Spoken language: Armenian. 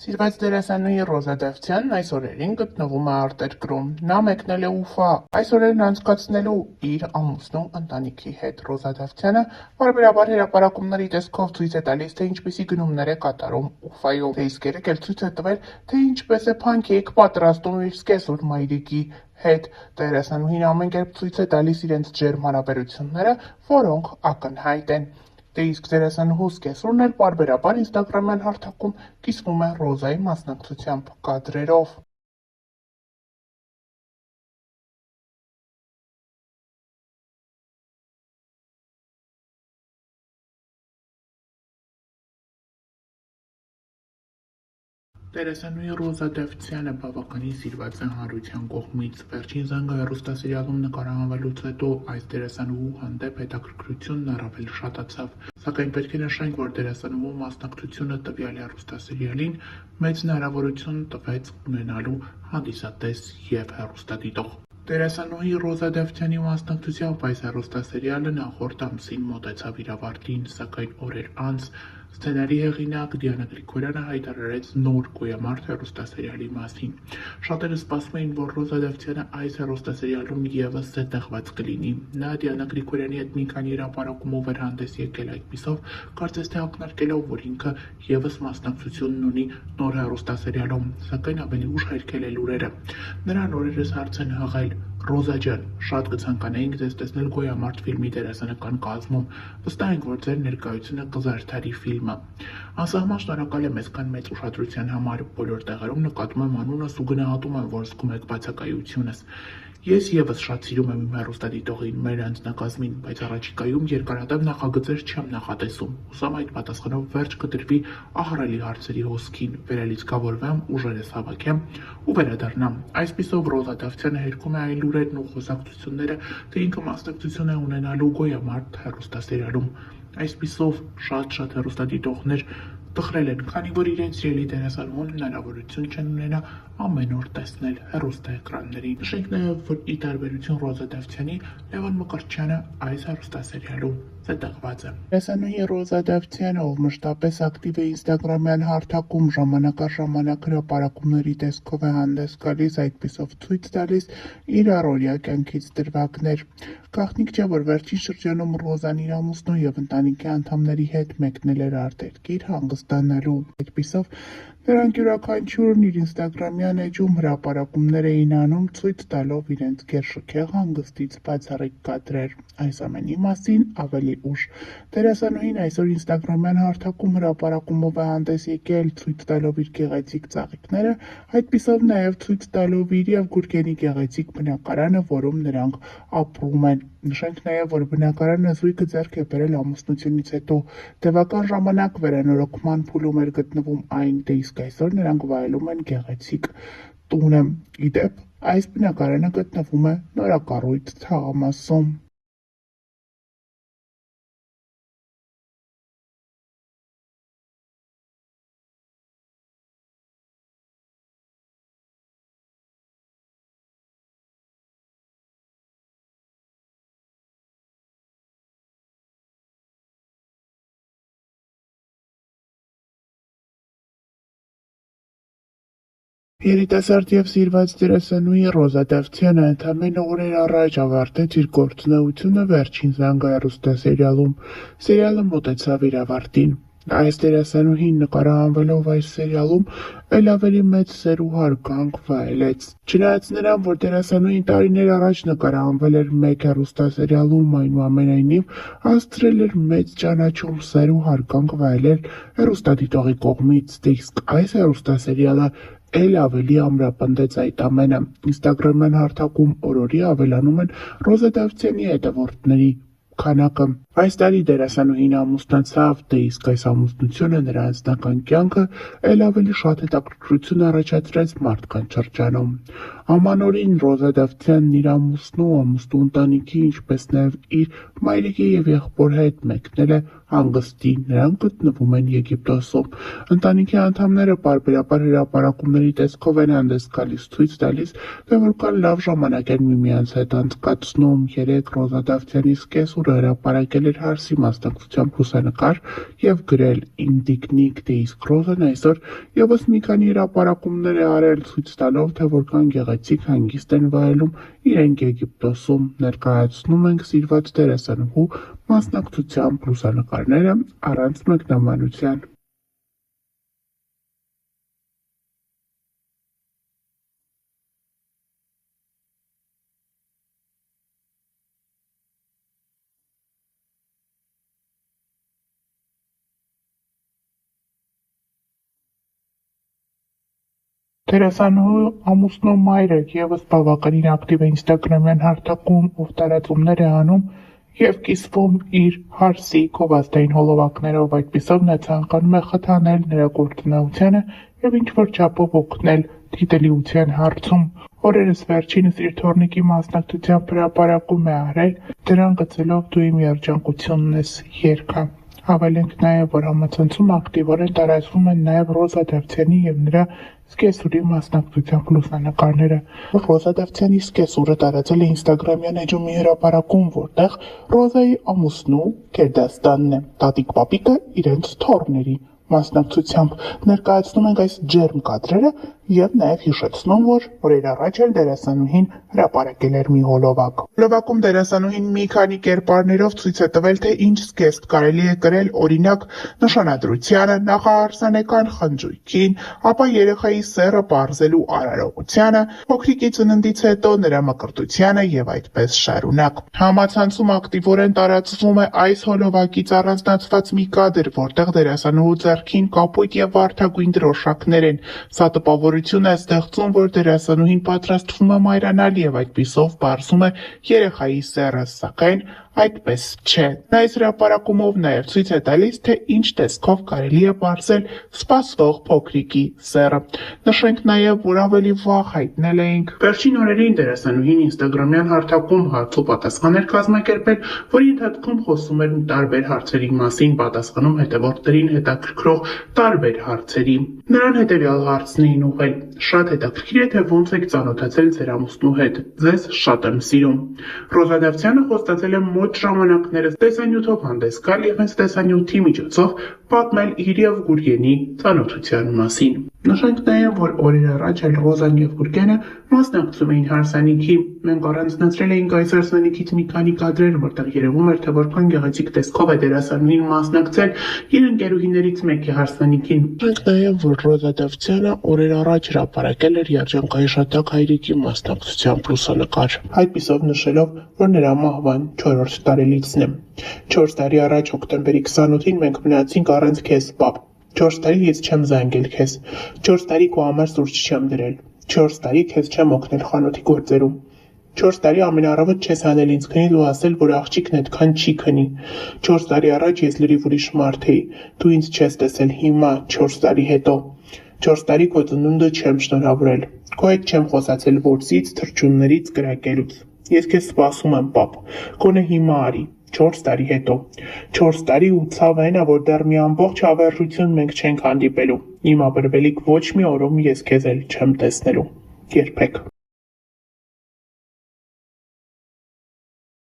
Սիրված դերասանուհի Ռոզա Դավթյանն այս օրերին գտնվում է արտերկրում։ Նա մեկնել է Ուֆա, այս օրերն անցկացնելու իր ամուսնու ընտանիքի հետ։ Ռոզա Դավթյանը պարբերաբար հրապարակումների տեսքով ցույց է տալիս, թե ինչպիսի գնումներ է կատարում Ուֆայում։ Դիսկերեք էլ ցույց է տվել, թե ինչպես է փանքեյք պատրաստում իր սկեսուր մայրիկի հետ։ Դերասանուհին ամեն կերպ ցույց է տալիս իրենց ջերմ հարաբերությունները, որոնք ակնհայտ են։ Դե իսկ դերասանուհու սկեսուրն էլ պարբերաբար ինստագրամյան հարթակում կիսվում է Ռոզայի մասնակցությամբ կադրերով։ Դերասանուհի Ռոզա Դավթյանը բավականին սիրված է հանրության կողմից։ Վերջին զանգը հեռուստասերիալում նկարահանվելուց հետո այս դերասանուհու հանդեպ հետաքրքրությունն առավել շատացավ։ Սակայն պետք է նշենք, որ դերասանուհու մասնակցությունը տվյալ հեռուստասերիալին մեծ հնարավորություն տվեց ունենալու հանդիսատես և հեռուստադիտող։ Դերասանուհի Ռոզա Դավթյանի մասնակցությամբ այս հեռուստասերիալը նախորդ ամսին մոտեցավ իր ավարտին, սակայն օրեր անց սցենարի հեղինակ Դիանա Գրիգորյանը հայտարարեց նոր «Գոյամարտ» հեռուստասերիալի մասին։ Շատերը սպասում էին, որ Ռոզա Դավթյանը այս հեռուստասերիալում ևս զետեղված կլինի։ Նա Դիանա Գրիգորյանի հետ մի քանի հրապարակումով էր հանդես եկել, այդպիսով կարծես թե ակնարկելով, որ ինքը ևս մասնակցությունն ունի նոր հեռուստասերիալում, սակայն ավելի ուշ հերքել է լուրերը։ Նրան օրերս հարց են հղել. «Ռոզա ջան, շատ կցանկանայինք ձեզ տեսնել «Գոյամարտ» ֆիլմի դերասանական կազմում, վստահ ենք, որ ձեր ներկայությունը կզարդարի ֆիլմը։ Անսահման շնորհակալ եմ այսքան մեծ ուշադրության համար, բոլոր տեղերում նկատում եմ անունս ու գնահատում եմ, որ զգում եք բացակայությունս։ Ես ևս շատ սիրում եմ իմ հեռուստադիտողին, մեր անձնակազմին, բայց առաջիկայում երկարատև նախագծեր չեմ նախատեսում։ Հուսամ այդ պատասխանով վերջ կդրվի ահռելի հարցերի հոսքին, վերալիցքավորվեմ, ուժերս հավաքեմ ու վերադառնամ»։ Այսպիսով Ռոզա Դավթյանը հերքում է այն լուրերն ու խոսակցությունները, թե ինքը մասնակցություն է ունենալու «Գոյամարտ» հեռուստասերիալում։ Այսպիսով շատ հեռուստադիտողներ տխրել են, քանի որ իրենց սիրելի դերասանուհուն հնարավորություն չեն ունենա ամեն օր տեսնել հեռուստաէկրաններին։ Նշենք նաև, որ ի տարբերություն Ռոզա Դավթյանի, Լևոն Մկրտչյանը այս հեռուստասերիալում զետեղված է։ Դերասանուհի Ռոզա Դավթյանը, ով մշտապես ակտիվ է ինստագրամյան հարթակում, ժամանակ առ ժամանակ հրապարակումների տեսքով է հանդես գալիս, այդպիսով ցույց տալիս իր առօրյա կյանքից դրվագներ։ Գաղտնիք չէ, որ վերջին շրջանում Ռոզան իր ամուսնու և ընտանիքի անդամների հետ մեկնել էր արտերկիր հանգստանալու։ Այդպիսով նրանք յուրաքանչյուրն իր ինստագրամյան էջում հրապարակումներ էին անում, ցույց տալով իրենց գերշքեղ հանգստից բացառիկ կադրեր։ Այս ամենի մասին ավելի ուշ։ Դերասանուհին այսօր ինստագրամյան հարթակում հրապարակումով է հանդես եկել, ցույց տալով իր գեղեցիկ ծաղիկները, այդպիսով նաև ցույց տալով իր և Գուրգենի գեղեցիկ բնակարանը, որում նրանք ապրում են։ Նշենք նաև, որ բնակարանը զույգը ձեռք է բերել ամուսնությունից հետո, տևական ժամանակ վերանորոգման փուլում էր գտնվում այն, դե իսկ այսօր նրանք վայելում են գեղեցիկ տունը։ Ի դեպ, այս բնակարանը գտնվում է նորակառույց թաղամասում։ Երիտասարդ և սիրված դերասանուհի Ռոզա Դավթյանը ընդամենը օրեր առաջ ավարտեց իր գործունեությունը «Վերջին զանգը» հեռուստասերիալում։ Սերիալը մոտեցավ իր ավարտին։ Այս դերասանուհին նկարահանվելով այս սերիալում էլ ավելի մեծ սեր ու հարգանք վայելեց։ Չնայած նրան, որ դերասանուհին տարիներ առաջ նկարահանվել էր մեկ հեռուստասերիալում, այնուամենայնիվ հասցրել էր մեծ ճանաչում, սեր ու հարգանք վայելել հեռուստադիտողի կողմից, դե իսկ այս հեռուստասերիալը էլ ավելի ամրապնդեց այդ ամենը։ Ինստագրամյան հարթակում օրորի ավելանում են Ռոզա Դավթյանի հետևորդների քանակը։ Այս տարի դերասանուհին ամուսնացավ, դե իսկ այս ամուսնությունը նրա անձնական կյանքը էլ ավելի շատ հետաքրքրություն առաջացրեց մարդկանց շրջանում։ Ամանորին Ռոզա Դավթյանն իր ամուսնու ընտանիքի, ինչպես նաև իր մայրիկի և եղբոր հետ մեկնել է հանգստի, նրանք գտնվում են Եգիպտոսում։ Ընտանիքի անդամները պարբերաբար հրապարակումների տեսքով են հանդես գալիս, ցույց տալիս, թե որքան լավ ժամանակ են միմյանց հետ անցկացնում։ Երեկ Ռոզա Դավթյանի սկեսուրը հրապարակել էր հարսի մասնակցությամբ լուսանկար և գրել «Ինտիկնիկ դե իսկ Ռոզան այսօր ևս մի քանի հրապարակումներ է արել, ցույց տալով, թե որքան գեղեցիկ հանգիստ են վայելում իրենք Եգիպտոսում, ներկայացնում ենք սիրված դերասանուհու մասնակցությամբ լուսանկարները առանց մեկնաբանության»։ Դերասանուհու ամուսնու մայրը ևս բավականին ակտիվ է ինստագրամյան հարթակում, ով տարածումներ է անում և կիսվում իր հարսի գովազդային հոլովակներով, այդպիսով նա ցանկանում է խթանել նրա գործունեությանը և ինչ-որ չափով օգնել գիտելիության հարցում։ Օրերս վերջինս իր թոռնիկի մասնակցությամբ հրապարակում է արել, դրան գծելով «Դու իմ երջանկությունն ես» երգը։ Հավելենք նաև, որ համացանցում ակտիվորեն տարածվում են նաև Ռոզա Դավթյանի և նրա զգեստուրի մասնակցությամբ լուսանկարները։ Ռոզա Դավթյանի զգեստուրը տարածել է ինստագրամյան էջում մի հրապարակում, որտեղ Ռոզայի ամուսնու գերդաստանն է, տատիկ-պապիկը իրենց թոռների մասնակցությամբ։ Ներկայացնում ենք այս ջերմ կադրերը և նաև հիշեցնում, որ օրեր առաջ էլ դերասանուհին հրապարակել էր մի հոլովակ։ Հոլովակում դերասանուհին մի քանի կերպարներով ցույց է տվել, թե ինչ զգեստ կարելի է կրել, օրինակ նշանադրությանը, նախահարսանեկան խնջույքին, ապա երեխայի սեռը պարզելու արարողությանը, փոքրիկի ծննդից հետո նրա մկրտությանը և այդպես շարունակ։ Համացանցում ակտիվորեն տարածվում է այս հոլովակից առանձնացված մի կադր, որտեղ դերասանուհու ձեռքին կապույտ և վարդագույն դրոշակներ են։ Սա տպավորություն է ստեղծում, որ դերասանուհին պատրաստվում է մայրանալ և այդպիսով պարզում է երեխայի սեռը, սակայն այդպես չէ։ Նա այս հրապարակումով նաև ցույց է տալիս, թե ինչ տեսքով կարելի է պարզել սպասվող փոքրիկի սեռը։ Նշենք նաև, որ ավելի վաղ հայտնել էինք վերջին օրերին դերասանուհին ինստագրամյան հարթակում հարց ու պատասխան էր կազմակերպել, որի ընթացքում խոսում էր տարբեր հարցերի մասին, պատասխանում հետևորդներին հետաքրքրող տարբեր հարցերի։ Նրան հետևյալ հարցն էին ուղղել. «Շատ հետաքրքիր է, թե ոնց եք ծանոթացել ձեր ամուսնու հետ։ Ձեզ շատ եմ սիրում»։ Ռոզա Դավթյանը խոստացել է մոտ ժամանակներս տեսանյութով հանդես գալ և հենց տեսանյութի միջոցով պատմել իր և Գուրգենի ծանոթության մասին։ Նշենք նաև, որ օրեր առաջ էլ Ռոզան և Գուրգենը մասնակցում էին հարսանիքի։ Մենք առանձնացրել էինք այս հարսանիքից մի քանի կադրեր, որտեղ երևում էր, թե որքան գեղեցիկ տեսքով է դերասանուհին մասնակցել իր ընկերուհիներից մեկի հարսանիքին։ Նշենք նաև, որ Ռոզա Դավթյանը օրեր առաջ հրապարակել էր երջանկայիշատակ հայրիկի մասնակցությամբ լուսանկար, այդպիսով նշելով, որ նրա մահվան 4-րդ տարելիցն է։ 4 տարի առաջ հոկտեմբերի 28-ին մենք մնացինք առանց քեզ, պապ։ 4 տարի ես չեմ զանգել քեզ։ 4 տարի քո համար սուրճ չեմ դրել։ 4 տարի քեզ չեմ օգնել խանութի գործերում։ 4 տարի ամենառավոտ չես հանել ինձ քնի ու ասել, որ աղջիկն այդքան չի քնի։ 4 տարի առաջ ես լրիվ ուրիշ մարդ էի։ Դու ինձ չես տեսել հիմա, 4 տարի հետո։ 4 տարի քո ծնունդը չեմ շնորհավորել։ Քո հետ չեմ խոսացել որսից, թռչուններից, կրակելուց։ Ես քեզ սպասում եմ, պապ։ Գոնե հիմա արի։ 4 տարի հետո։ 4 տարի ու ցավ այն է, որ դեռ մի ամբողջ հավերժություն մենք չենք հանդիպելու։ Իմ աբրբելիք ոչ մի օրում ես քեզ էլ չեմ տեսնելու։ Երբեք։